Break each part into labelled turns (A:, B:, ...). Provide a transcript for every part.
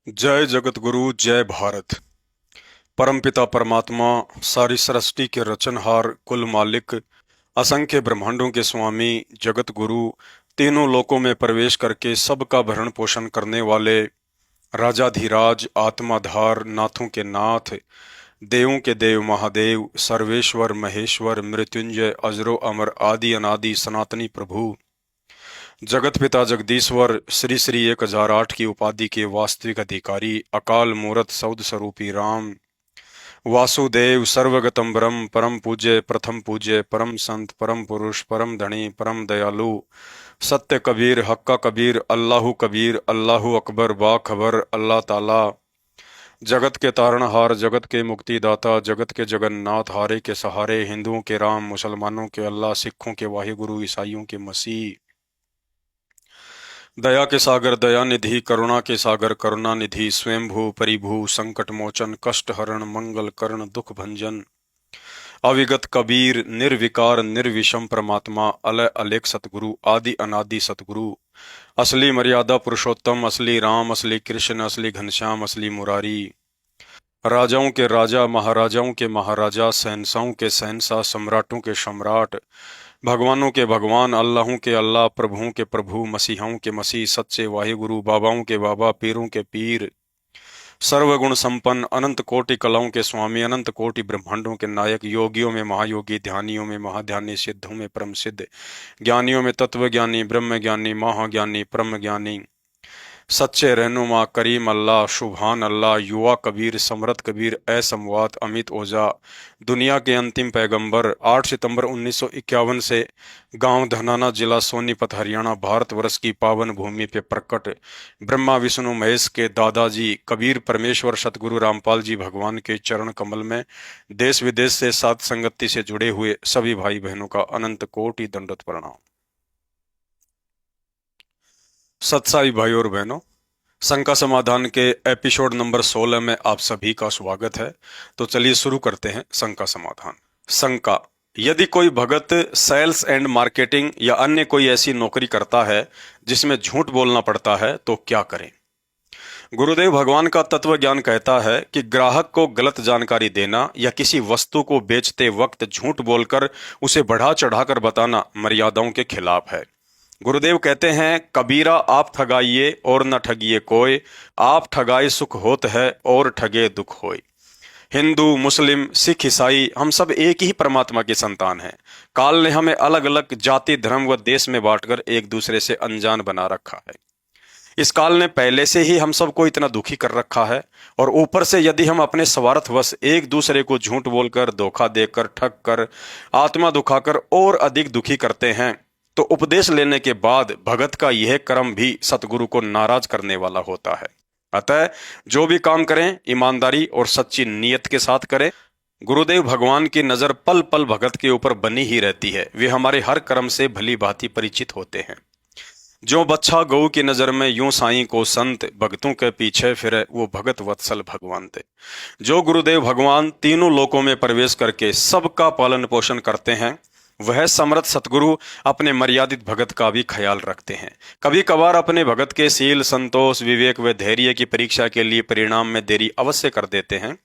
A: जय जगत गुरु जय भारत। परमपिता परमात्मा सारी सृष्टि के रचनहार कुल मालिक असंख्य ब्रह्मांडों के स्वामी जगत गुरु तीनों लोकों में प्रवेश करके सबका भरण पोषण करने वाले राजाधिराज आत्माधार नाथों के नाथ देवों के देव महादेव सर्वेश्वर महेश्वर मृत्युंजय अजरो अमर आदि अनादि सनातनी प्रभु जगत पिता जगदीश्वर श्री श्री 1008 की उपाधि के वास्तविक अधिकारी अकाल मूरत सौद स्वरूपी राम वासुदेव सर्वगतम ब्रह्म परम पूज्य प्रथम पूज्य परम संत परम पुरुष परम धनी परम दयालु सत्य कबीर हक्का कबीर अल्लाहु अकबर बाखबर अल्लाह ताला जगत के तारणहार जगत के मुक्तिदाता जगत के जगन्नाथ हारे के सहारे हिंदुओं के राम मुसलमानों के अल्लाह सिखों के वाहिगुरु ईसाइयों के मसीह दया के सागर दया निधि करुणा के सागर करुणा निधि स्वयंभू परिभू संकट मोचन कष्ट हरण मंगल करण दुख भंजन अविगत कबीर निर्विकार निर्विषम परमात्मा अलय अलेख सतगुरु आदि अनादि सतगुरु असली मर्यादा पुरुषोत्तम असली राम असली कृष्ण असली घनश्याम असली मुरारी राजाओं के राजा महाराजाओं के महाराजा शहंशाहों के शहंशाह सम्राटों के सम्राट भगवानों के भगवान अल्लाहों के अल्लाह प्रभुओं के प्रभु मसीहाओं के मसीह सच्चे वाहिगुरु बाबाओं के बाबा पीरों के पीर सर्वगुण संपन्न अनंत कोटि कलाओं के स्वामी अनंत कोटि ब्रह्मांडों के नायक योगियों में महायोगी ध्यानियों में महाध्यानी सिद्धों में परम सिद्ध ज्ञानियों में तत्व ज्ञानी ब्रह्म ज्ञानी महाज्ञानी परम ज्ञानी सच्चे रहनुमा करीम अल्लाह शुभान अल्लाह युवा कबीर समरत कबीर ए समवात अमित ओझा दुनिया के अंतिम पैगंबर 8 सितंबर 1951 से गांव धनाना जिला सोनीपत हरियाणा भारतवर्ष की पावन भूमि पे प्रकट ब्रह्मा विष्णु महेश के दादाजी कबीर परमेश्वर सतगुरु रामपाल जी भगवान के चरण कमल में देश विदेश से साथ संगति से जुड़े हुए सभी भाई बहनों का अनंत कोटि दंडवत प्रणाम। सत्साई भाई और बहनों, शंका समाधान के एपिसोड नंबर 16 में आप सभी का स्वागत है। तो चलिए शुरू करते हैं शंका समाधान। शंका: यदि कोई भगत सेल्स एंड मार्केटिंग या अन्य कोई ऐसी नौकरी करता है जिसमें झूठ बोलना पड़ता है तो क्या करें? गुरुदेव भगवान का तत्व ज्ञान कहता है कि ग्राहक को गलत जानकारी देना या किसी वस्तु को बेचते वक्त झूठ बोलकर उसे बढ़ा चढ़ाकर बताना मर्यादाओं के खिलाफ है। गुरुदेव कहते हैं, कबीरा आप ठगाइए और न ठगिए कोई, आप ठगाए सुख होत है और ठगे दुख होय। हिंदू मुस्लिम सिख ईसाई हम सब एक ही परमात्मा के संतान हैं। काल ने हमें अलग अलग जाति धर्म व देश में बांटकर एक दूसरे से अनजान बना रखा है। इस काल ने पहले से ही हम सबको इतना दुखी कर रखा है और ऊपर से यदि हम अपने स्वार्थवश एक दूसरे को झूठ बोलकर धोखा देकर ठग कर आत्मा दुखाकर और अधिक दुखी करते हैं तो उपदेश लेने के बाद भगत का यह कर्म भी सतगुरु को नाराज करने वाला होता है। अतः जो भी काम करें ईमानदारी और सच्ची नीयत के साथ करें। गुरुदेव भगवान की नजर पल पल भगत के ऊपर बनी ही रहती है। वे हमारे हर कर्म से भली भांति परिचित होते हैं। जो बच्चा गऊ की नजर में यूं साईं को संत भगतों के पीछे फिरे वो भगत वत्सल भगवान थे। जो गुरुदेव भगवान तीनों लोकों में प्रवेश करके सबका पालन पोषण करते हैं वह समर्थ सतगुरु अपने मर्यादित भगत का भी ख्याल रखते हैं। कभी कभार अपने भगत के शील संतोष विवेक व धैर्य की परीक्षा के लिए परिणाम में देरी अवश्य कर देते हैं।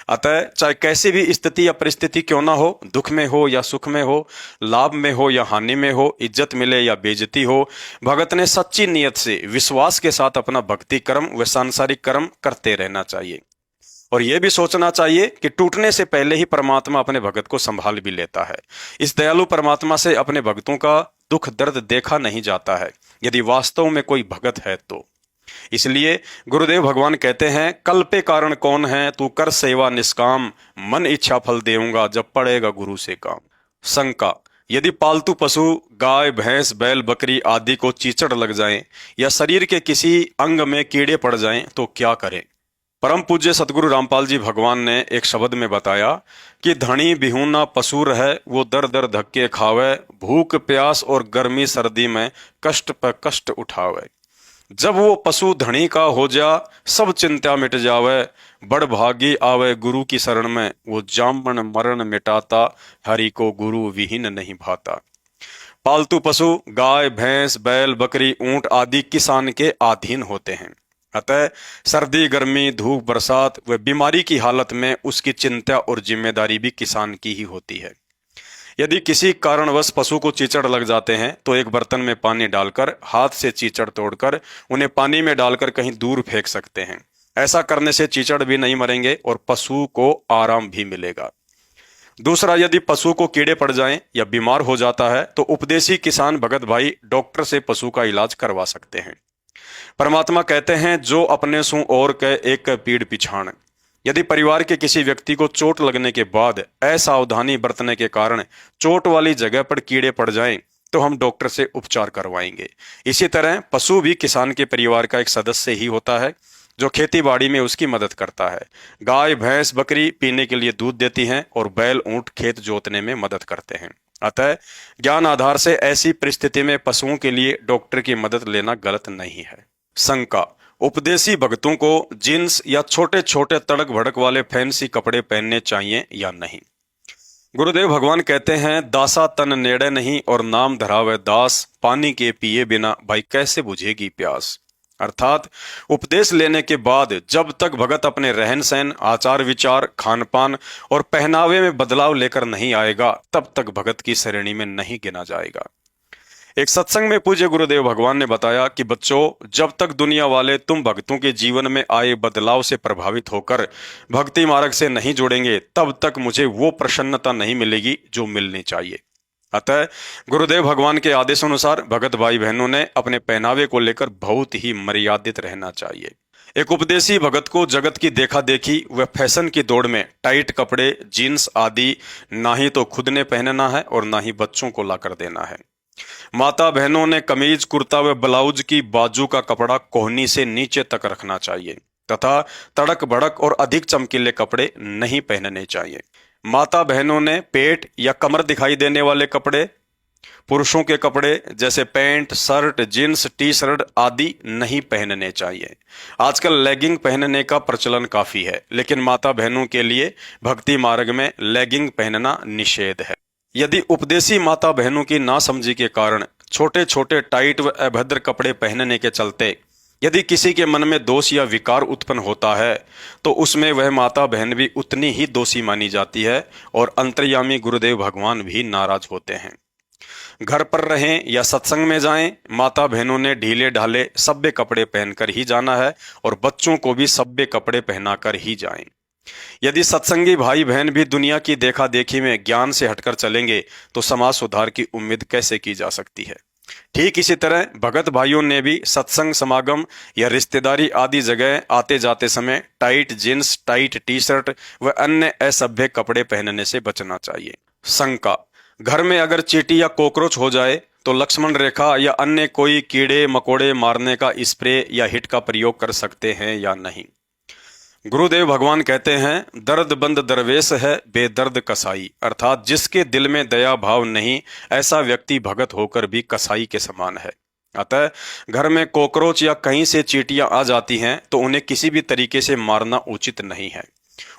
A: अतः चाहे कैसी भी स्थिति या परिस्थिति क्यों ना हो, दुख में हो या सुख में हो, लाभ में हो या हानि में हो, इज्जत मिले या बेइज्जती हो, भगत ने सच्ची नियत से विश्वास के साथ अपना भक्ति कर्म व सांसारिक कर्म करते रहना चाहिए। और यह भी सोचना चाहिए कि टूटने से पहले ही परमात्मा अपने भगत को संभाल भी लेता है। इस दयालु परमात्मा से अपने भक्तों का दुख दर्द देखा नहीं जाता है यदि वास्तव में कोई भगत है तो। इसलिए गुरुदेव भगवान कहते हैं, कल पे कारण कौन है, तू कर सेवा निष्काम, मन इच्छा फल देऊंगा जब पड़ेगा गुरु से काम। शंका: यदि पालतू पशु गाय भैंस बैल बकरी आदि को चीचड़ लग जाएं या शरीर के किसी अंग में कीड़े पड़ जाएं तो क्या करें? परम पूज्य सतगुरु रामपाल जी भगवान ने एक शब्द में बताया कि धनी बिहूना पशु रहे वो दर दर धक्के खावे, भूख प्यास और गर्मी सर्दी में कष्ट पर कष्ट उठावे। जब वो पशु धनी का हो जा सब चिंता मिट जावे, बड़ भागी आवे गुरु की शरण में, वो जामन मरण मिटाता, हरि को गुरु विहीन नहीं भाता। पालतू पशु गाय भैंस बैल बकरी ऊंट आदि किसान के अधीन होते हैं। अतः सर्दी गर्मी धूप बरसात व बीमारी की हालत में उसकी चिंता और जिम्मेदारी भी किसान की ही होती है। यदि किसी कारणवश पशु को चीचड़ लग जाते हैं तो एक बर्तन में पानी डालकर हाथ से चीचड़ तोड़कर उन्हें पानी में डालकर कहीं दूर फेंक सकते हैं। ऐसा करने से चीचड़ भी नहीं मरेंगे और पशु को आराम भी मिलेगा। दूसरा, यदि पशु को कीड़े पड़ जाएं या बीमार हो जाता है तो उपदेशी किसान भगत भाई डॉक्टर से पशु का इलाज करवा सकते हैं। परमात्मा कहते हैं, जो अपने सु और के एक पीड़ पिछाड़। यदि परिवार के किसी व्यक्ति को चोट लगने के बाद असावधानी बरतने के कारण चोट वाली जगह पर कीड़े पड़ जाएं तो हम डॉक्टर से उपचार करवाएंगे। इसी तरह पशु भी किसान के परिवार का एक सदस्य ही होता है जो खेती बाड़ी में उसकी मदद करता है। गाय भैंस बकरी पीने के लिए दूध देती हैं और बैल ऊंट खेत जोतने में मदद करते हैं। अतः ज्ञान आधार से ऐसी परिस्थिति में पशुओं के लिए डॉक्टर की मदद लेना गलत नहीं है। शंका, उपदेशी भक्तों को जींस या छोटे छोटे तड़क भड़क वाले फैंसी कपड़े पहनने चाहिए या नहीं। गुरुदेव भगवान कहते हैं, दासा तन नेड़े नहीं और नाम धरावे दास, पानी के पिए बिना भाई कैसे बुझेगी प्यास। अर्थात उपदेश लेने के बाद जब तक भगत अपने रहन सहन आचार विचार खान पान और पहनावे में बदलाव लेकर नहीं आएगा तब तक भगत की श्रेणी में नहीं गिना जाएगा। एक सत्संग में पूज्य गुरुदेव भगवान ने बताया कि बच्चों, जब तक दुनिया वाले तुम भक्तों के जीवन में आए बदलाव से प्रभावित होकर भक्ति मार्ग से नहीं जुड़ेंगे तब तक मुझे वो प्रसन्नता नहीं मिलेगी जो मिलनी चाहिए। अतः गुरुदेव भगवान के आदेशानुसार भगत भाई बहनों ने अपने पहनावे को लेकर बहुत ही मर्यादित रहना चाहिए। एक उपदेशी भगत को जगत की देखा देखी व फैशन की दौड़ में टाइट कपड़े जीन्स आदि ना ही तो खुद ने पहनना है और ना ही बच्चों को लाकर देना है। माता बहनों ने कमीज कुर्ता व ब्लाउज की बाजू का कपड़ा कोहनी से नीचे तक रखना चाहिए तथा तड़क भड़क और अधिक चमकीले कपड़े नहीं पहनने चाहिए। माता बहनों ने पेट या कमर दिखाई देने वाले कपड़े, पुरुषों के कपड़े जैसे pant shirt jeans T shirt आदि नहीं पहनने चाहिए। आजकल लेगिंग पहनने का प्रचलन काफी है, लेकिन माता बहनों के लिए भक्ति मार्ग में लेगिंग पहनना निषेध है। यदि उपदेशी माता बहनों की नासमझी के कारण छोटे छोटे टाइट व अभद्र कपड़े पहनने के चलते यदि किसी के मन में दोष या विकार उत्पन्न होता है तो उसमें वह माता बहन भी उतनी ही दोषी मानी जाती है और अंतर्यामी गुरुदेव भगवान भी नाराज होते हैं। घर पर रहें या सत्संग में जाएं, माता बहनों ने ढीले ढाले सभ्य कपड़े पहनकर ही जाना है और बच्चों को भी सभ्य कपड़े पहनाकर ही जाएं। यदि सत्संगी भाई बहन भी दुनिया की देखा देखी में ज्ञान से हटकर चलेंगे तो समाज सुधार की उम्मीद कैसे की जा सकती है। ठीक इसी तरह भगत भाइयों ने भी सत्संग समागम या रिश्तेदारी आदि जगह आते जाते समय tight jeans tight T shirt व अन्य असभ्य कपड़े पहनने से बचना चाहिए। शंका, घर में अगर चींटी या कॉकरोच हो जाए तो लक्ष्मण रेखा या अन्य कोई कीड़े मकोड़े मारने का स्प्रे या हिट का प्रयोग कर सकते हैं या नहीं। गुरुदेव भगवान कहते हैं, दर्द बंद दरवेश है बेदर्द कसाई। अर्थात जिसके दिल में दया भाव नहीं ऐसा व्यक्ति भगत होकर भी कसाई के समान है। अतः घर में कॉकरोच या कहीं से चींटियां आ जाती हैं तो उन्हें किसी भी तरीके से मारना उचित नहीं है।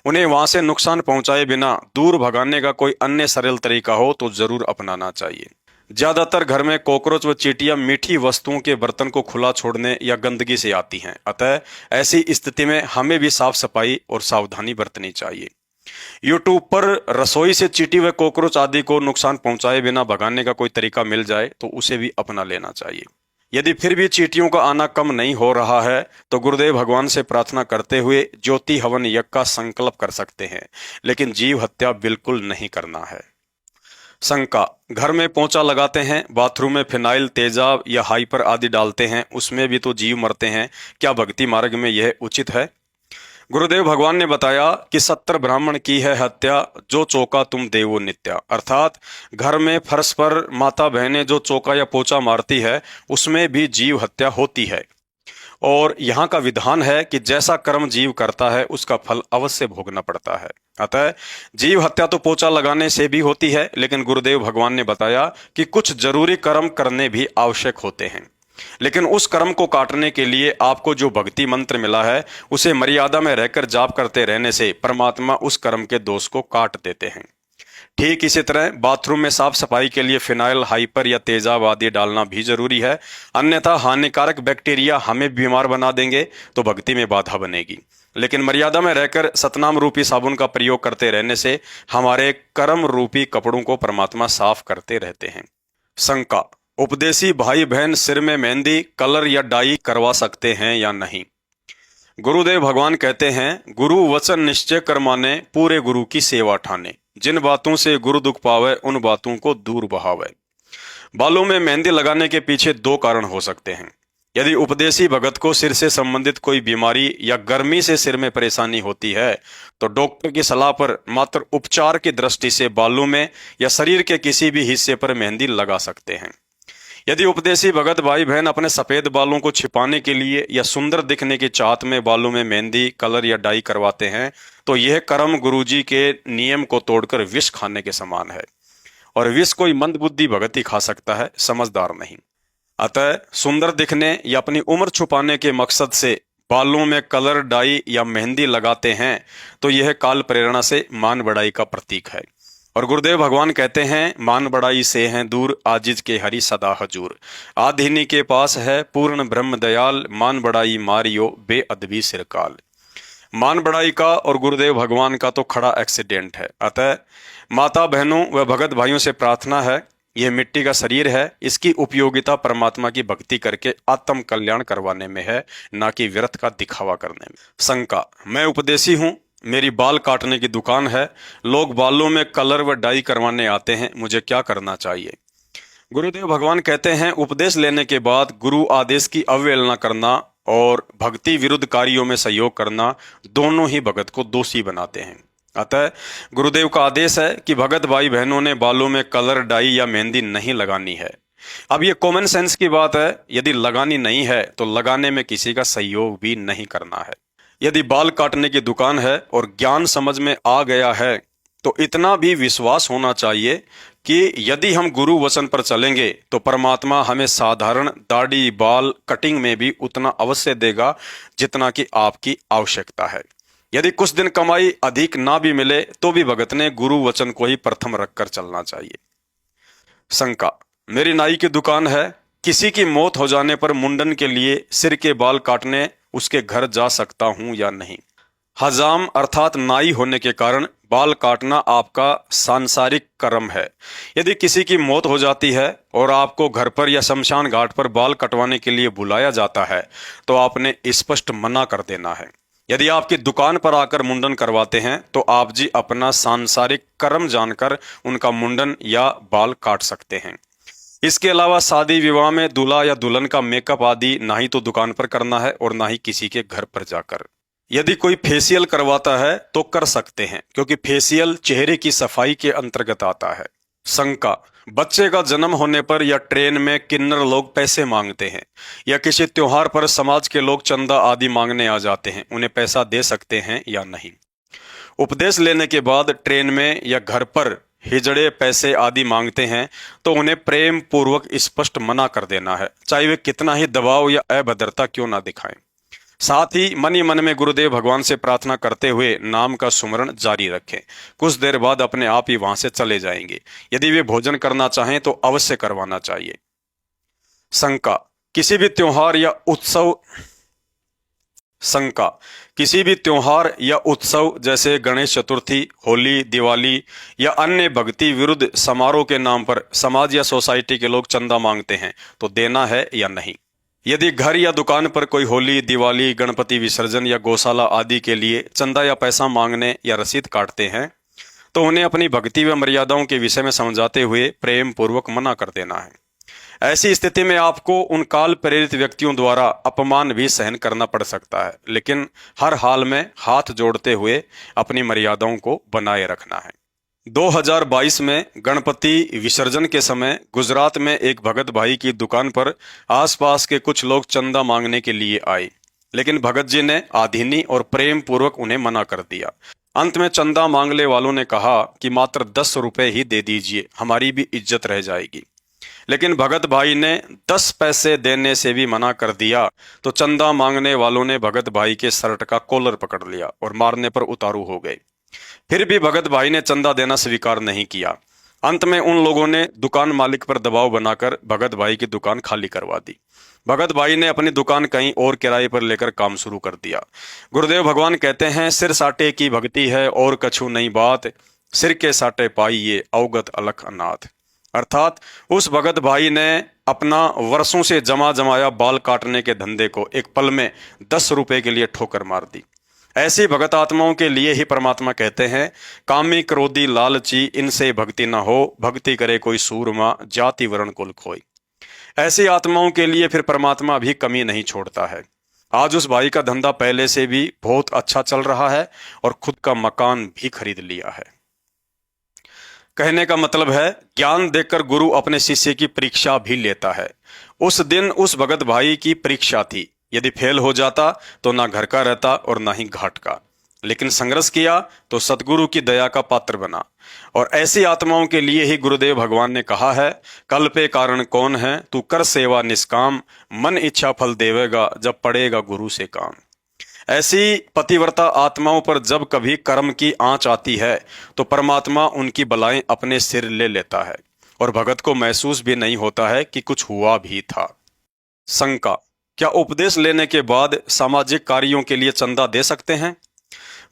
A: उन्हें वहां से नुकसान पहुंचाए बिना दूर भगाने का कोई अन्य सरल तरीका हो तो जरूर अपनाना चाहिए। ज्यादातर घर में कॉकरोच व चींटियां मीठी वस्तुओं के बर्तन को खुला छोड़ने या गंदगी से आती हैं। अतः ऐसी स्थिति में हमें भी साफ सफाई और सावधानी बरतनी चाहिए। यूट्यूब पर रसोई से चींटी व कॉकरोच आदि को नुकसान पहुंचाए बिना भगाने का कोई तरीका मिल जाए तो उसे भी अपना लेना चाहिए। यदि फिर भी चींटियों का आना कम नहीं हो रहा है तो गुरुदेव भगवान से प्रार्थना करते हुए ज्योति हवन यज्ञ का संकल्प कर सकते हैं, लेकिन जीव हत्या बिल्कुल नहीं करना है। शंका, घर में पोंछा लगाते हैं, बाथरूम में फिनाइल तेजाब या हाइपर आदि डालते हैं, उसमें भी तो जीव मरते हैं, क्या भक्ति मार्ग में यह उचित है। गुरुदेव भगवान ने बताया कि 70 ब्राह्मण की है हत्या, जो चौका तुम देवो नित्या। अर्थात घर में फर्श पर माता बहनें जो चौका या पोछा मारती है उसमें भी जीव हत्या होती है और यहाँ का विधान है कि जैसा कर्म जीव करता है उसका फल अवश्य भोगना पड़ता है। अतः जीव हत्या तो पोछा लगाने से भी होती है, लेकिन गुरुदेव भगवान ने बताया कि कुछ जरूरी कर्म करने भी आवश्यक होते हैं, लेकिन उस कर्म को काटने के लिए आपको जो भक्ति मंत्र मिला है उसे मर्यादा में रहकर जाप करते रहने से परमात्मा उस कर्म के दोष को काट देते हैं। ठीक इसी तरह बाथरूम में साफ सफाई के लिए फिनाइल, हाइपर या तेजाब आदि डालना भी जरूरी है, अन्यथा हानिकारक बैक्टीरिया हमें बीमार बना देंगे तो भक्ति में बाधा बनेगी। लेकिन मर्यादा में रहकर सतनाम रूपी साबुन का प्रयोग करते रहने से हमारे कर्म रूपी कपड़ों को परमात्मा साफ करते रहते हैं। शंका, उपदेशी भाई बहन सिर में मेहंदी, कलर या डाई करवा सकते हैं या नहीं? गुरुदेव भगवान कहते हैं, गुरु वचन निश्चय कर माने, पूरे गुरु की सेवा ठाने, जिन बातों से गुरु दुख पावे उन बातों को दूर बहावे। बालों में मेहंदी लगाने के पीछे दो कारण हो सकते हैं। यदि उपदेशी भगत को सिर से संबंधित कोई बीमारी या गर्मी से सिर में परेशानी होती है तो डॉक्टर की सलाह पर मात्र उपचार की दृष्टि से बालों में या शरीर के किसी भी हिस्से पर मेहंदी लगा सकते हैं। यदि उपदेशी भगत भाई बहन अपने सफेद बालों को छिपाने के लिए या सुंदर दिखने की चाहत में बालों में मेहंदी, कलर या डाई करवाते हैं तो यह कर्म गुरुजी के नियम को तोड़कर विष खाने के समान है, और विष कोई मंदबुद्धि भगत ही खा सकता है, समझदार नहीं। अतः सुंदर दिखने या अपनी उम्र छुपाने के मकसद से बालों में कलर, डाई या मेहंदी लगाते हैं तो यह काल प्रेरणा से मान बढ़ाई का प्रतीक है। और गुरुदेव भगवान कहते हैं, मान बढ़ाई से हैं दूर, आजिज के हरि सदा हजूर। आधिनी के पास है पूर्ण ब्रह्म दयाल, मान बढ़ाई मारियो बेअदबी सिरकाल। मान बढ़ाई का और गुरुदेव भगवान का तो खड़ा एक्सीडेंट है। अतः माता बहनों व भगत भाइयों से प्रार्थना है, यह मिट्टी का शरीर है, इसकी उपयोगिता परमात्मा की भक्ति करके आत्म कल्याण करवाने में है, ना कि व्यर्थ का दिखावा करने में। शंका, मैं उपदेशी हूँ, मेरी बाल काटने की दुकान है, लोग बालों में कलर व डाई करवाने आते हैं, मुझे क्या करना चाहिए? गुरुदेव भगवान कहते हैं, उपदेश लेने के बाद गुरु आदेश की अवहेलना करना और भक्ति विरुद्ध कार्यों में सहयोग करना दोनों ही भगत को दोषी बनाते हैं। अतः गुरुदेव का आदेश है कि भगत भाई बहनों ने बालों में कलर, डाई या मेहंदी नहीं लगानी है। अब ये कॉमन सेंस की बात है, यदि लगानी नहीं है तो लगाने में किसी का सहयोग भी नहीं करना है। यदि बाल काटने की दुकान है और ज्ञान समझ में आ गया है तो इतना भी विश्वास होना चाहिए कि यदि हम गुरु वचन पर चलेंगे तो परमात्मा हमें साधारण दाढ़ी, बाल, कटिंग में भी उतना अवश्य देगा जितना कि आपकी आवश्यकता है। यदि कुछ दिन कमाई अधिक ना भी मिले तो भी भगत ने गुरु वचन को ही प्रथम रखकर चलना चाहिए। शंका, मेरी नाई की दुकान है, किसी की मौत हो जाने पर मुंडन के लिए सिर के बाल काटने उसके घर जा सकता हूं या नहीं? हजाम अर्थात नाई होने के कारण बाल काटना आपका सांसारिक कर्म है। यदि किसी की मौत हो जाती है और आपको घर पर या शमशान घाट पर बाल कटवाने के लिए बुलाया जाता है तो आपने स्पष्ट मना कर देना है। यदि आपकी दुकान पर आकर मुंडन करवाते हैं तो आप जी अपना सांसारिक कर्म जानकर उनका मुंडन या बाल काट सकते हैं। इसके अलावा शादी विवाह में दूल्हा या दुल्हन का मेकअप आदि ना ही तो दुकान पर करना है और ना ही किसी के घर पर जाकर। यदि कोई फेशियल करवाता है तो कर सकते हैं, क्योंकि फेशियल चेहरे की सफाई के अंतर्गत आता है। शंका, बच्चे का जन्म होने पर या ट्रेन में किन्नर लोग पैसे मांगते हैं या किसी त्योहार पर समाज के लोग चंदा आदि मांगने आ जाते हैं, उन्हें पैसा दे सकते हैं या नहीं? उपदेश लेने के बाद ट्रेन में या घर पर हिजड़े पैसे आदि मांगते हैं तो उन्हें प्रेम पूर्वक स्पष्ट मना कर देना है, चाहे वे कितना ही दबाव या अभद्रता क्यों ना दिखाएं। साथ ही मन ही मन में गुरुदेव भगवान से प्रार्थना करते हुए नाम का सुमरण जारी रखें। कुछ देर बाद अपने आप ही वहां से चले जाएंगे। यदि वे भोजन करना चाहें तो अवश्य करवाना चाहिए। शंका, किसी भी त्योहार या उत्सव जैसे गणेश चतुर्थी, होली, दिवाली या अन्य भक्ति विरुद्ध समारोह के नाम पर समाज या सोसाइटी के लोग चंदा मांगते हैं तो देना है या नहीं? यदि घर या दुकान पर कोई होली, दिवाली, गणपति विसर्जन या गौशाला आदि के लिए चंदा या पैसा मांगने या रसीद काटते हैं तो उन्हें अपनी भक्ति व मर्यादाओं के विषय में समझाते हुए प्रेम पूर्वक मना कर देना है। ऐसी स्थिति में आपको उन काल प्रेरित व्यक्तियों द्वारा अपमान भी सहन करना पड़ सकता है, लेकिन हर हाल में हाथ जोड़ते हुए अपनी मर्यादाओं को बनाए रखना है। 2022 में गणपति विसर्जन के समय गुजरात में एक भगत भाई की दुकान पर आसपास के कुछ लोग चंदा मांगने के लिए आए, लेकिन भगत जी ने आधीनी और प्रेम पूर्वक उन्हें मना कर दिया। अंत में चंदा मांगने वालों ने कहा कि मात्र 10 रुपए ही दे दीजिए, हमारी भी इज्जत रह जाएगी। लेकिन भगत भाई ने 10 पैसे देने से भी मना कर दिया तो चंदा मांगने वालों ने भगत भाई के शर्ट का कॉलर पकड़ लिया और मारने पर उतारू हो गए। फिर भी भगत भाई ने चंदा देना स्वीकार नहीं किया। अंत में उन लोगों ने दुकान मालिक पर दबाव बनाकर भगत भाई की दुकान खाली करवा दी। भगत भाई ने अपनी दुकान कहीं और किराए पर लेकर काम शुरू कर दिया। गुरुदेव भगवान कहते हैं, सिर साटे की भक्ति है और कछु नहीं बात, सिर के साटे पाइये अवगत अलख अनाथ। अर्थात उस भगत भाई ने अपना वर्षों से जमा जमाया बाल काटने के धंधे को एक पल में 10 रुपए के लिए ठोकर मार दी। ऐसी भगत आत्माओं के लिए ही परमात्मा कहते हैं, कामी क्रोधी लालची इनसे भक्ति न हो, भक्ति करे कोई सूरमा जाति वर्ण कुल खोई। ऐसी आत्माओं के लिए फिर परमात्मा भी कमी नहीं छोड़ता है। आज उस भाई का धंधा पहले से भी बहुत अच्छा चल रहा है और खुद का मकान भी खरीद लिया है। कहने का मतलब है, ज्ञान देकर गुरु अपने शिष्य की परीक्षा भी लेता है। उस दिन उस भगत भाई की परीक्षा थी। यदि फेल हो जाता तो ना घर का रहता और ना ही घाट का, लेकिन संघर्ष किया तो सतगुरु की दया का पात्र बना। और ऐसी आत्माओं के लिए ही गुरुदेव भगवान ने कहा है, कल पे कारण कौन है, तू कर सेवा निष्काम, मन इच्छा फल देवेगा जब पड़ेगा गुरु से काम। ऐसी पतिव्रता आत्माओं पर जब कभी कर्म की आंच आती है तो परमात्मा उनकी बलाएं अपने सिर ले लेता है और भगत को महसूस भी नहीं होता है कि कुछ हुआ भी था। शंका, क्या उपदेश लेने के बाद सामाजिक कार्यों के लिए चंदा दे सकते हैं?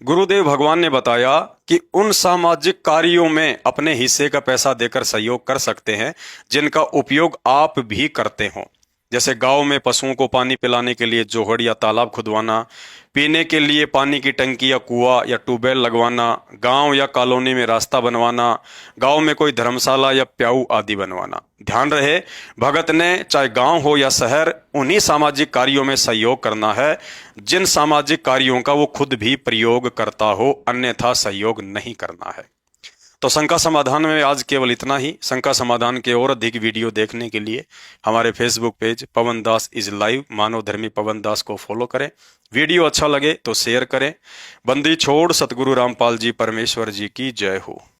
A: गुरुदेव भगवान ने बताया कि उन सामाजिक कार्यों में अपने हिस्से का पैसा देकर सहयोग कर सकते हैं जिनका उपयोग आप भी करते हो, जैसे गांव में पशुओं को पानी पिलाने के लिए जोहड़ या तालाब खुदवाना, पीने के लिए पानी की टंकी या कुआं या ट्यूबवेल लगवाना, गांव या कॉलोनी में रास्ता बनवाना, गांव में कोई धर्मशाला या प्याऊ आदि बनवाना। ध्यान रहे, भगत ने चाहे गांव हो या शहर, उन्हीं सामाजिक कार्यों में सहयोग करना है जिन सामाजिक कार्यों का वो खुद भी प्रयोग करता हो, अन्यथा सहयोग नहीं करना है। तो शंका समाधान में आज केवल इतना ही। शंका समाधान के और अधिक वीडियो देखने के लिए हमारे Facebook page Pawan Das is live Manav Dharmi Pawan दास को फॉलो करें। वीडियो अच्छा लगे तो शेयर करें। बंदी छोड़ सतगुरु रामपाल जी परमेश्वर जी की जय हो।